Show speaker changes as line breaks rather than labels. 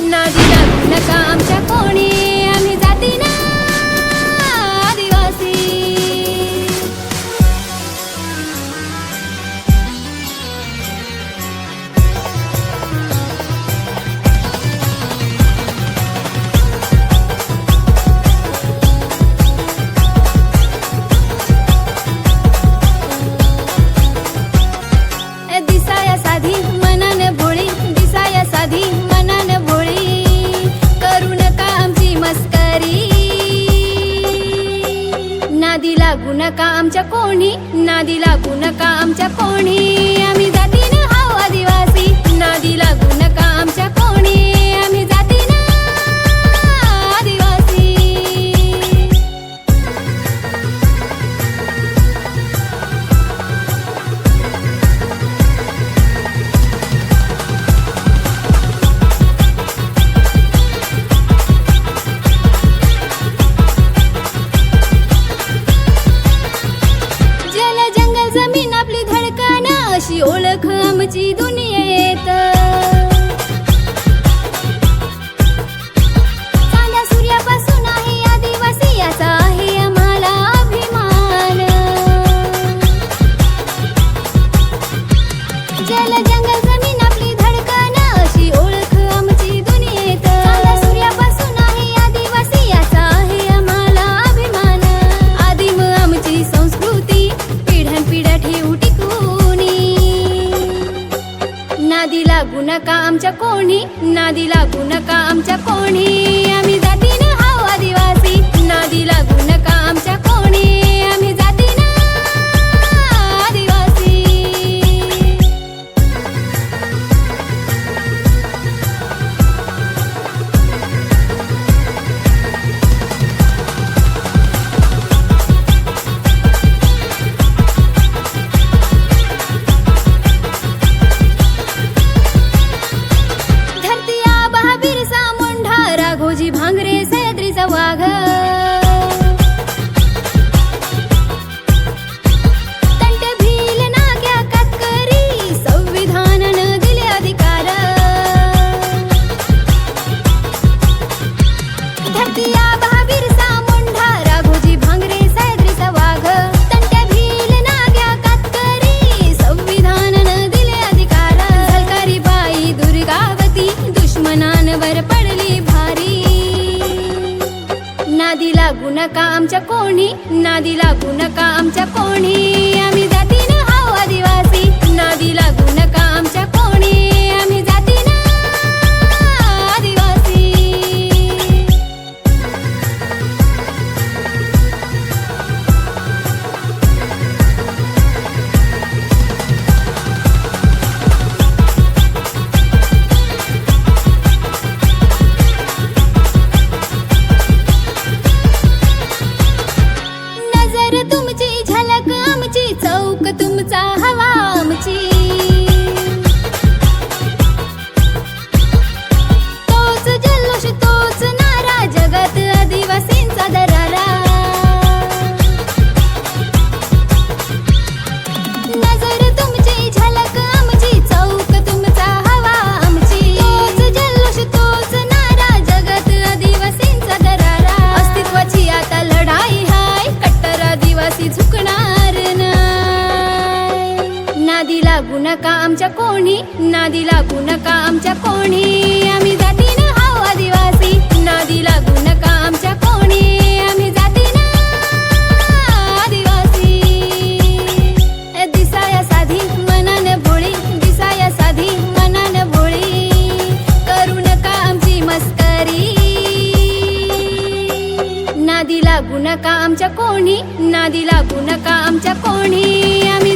नादी लागू नका आमच्या कोणी, आम्ही जाती ना आदिवासी. दिसाया साधी मनान भोळी, दिसाया साधी मनान भोळी, करू नका आमची मस्करी. नादी लागू नका आमच्या कोणी, नादी लागू नका आमच्या कोणी, आम्ही जाती ना हाव आदिवासी. नादी लागू नका आमच्या कोणी, आम्ही जाती ना आदिवासी. जल जंगल जमीन आपली धडकन, अशी ओळख आमची दुनियेत. चांद्या सूर्यापासून आहे आदिवासी, याचा आहे आम्हाला अभिमान. जल जंगल जमीन आपली धडकन, अशी ओळख आमची दुनियेत. चांद्या सूर्यापासून आहे आदिवासी, याचा आहे आम्हाला अभिमान. आदिम आमची संस्कृती पिढ्यानपिढ्या ठेवू टिकवूनी. नादी लागू नका आमच्या कोणी, नादी लागू नका आमच्या कोणी, आम्ही जाती ना हाव आदिवासी. नादी लागू नका आमच्या कोणी, आम्ही जाती ना आदिवासी. धरती आबा बिरसा मुंडा, राघोजी भांगरे सह्याद्रीचा वाघ. तंटे भील नाग्या कातकरी, संविधानानं दिले अधिकार. धरती आबा बिरसा मुंडा, राघोजी भांगरे सह्याद्रीचा वाघ. तंटे भील नाग्या कातकरी, संविधानानं दिले अधिकार. झलकारी बाई दुर्गावती, दुश्मनांवर पडली भारी. नादी लागू नका आमच्या कोणी, नादी लागू नका आमच्या कोणी, आम्ही जाती ना हाव आदिवासी. नादी लागू नका आमच्या कोणी, आम्ही जाती ना आदिवासी. नजर तुमची झलक आमची, चौक तुमचा हवा आमची. तोच जल्लोष तोच नारा, जगात आदिवासींचा दरारा. नजर तुमची झलक आमची, चौक तुमचा हवा आमची. तोच जल्लोष तोच नारा, जगात आदिवासींचा दरारा. अस्तित्वाची आता लढाई हाय, कट्टर आदिवासी झुकणार नाय. नादी लागू नका आमच्या कोणी, नादी लागू नका आमच्या कोणी, आम्ही जाती ना हाव आदिवासी. नादी लागू नका आमच्या कोणी, आम्ही जाती ना आदिवासी. दिसाया साधी मनान भोळी, दिसाया साधी मनान भोळी, करू नका आमची मस्करी. नादी लागू नका आमच्या कोणी, नादी लागू नका आमच्या कोणी, आम्ही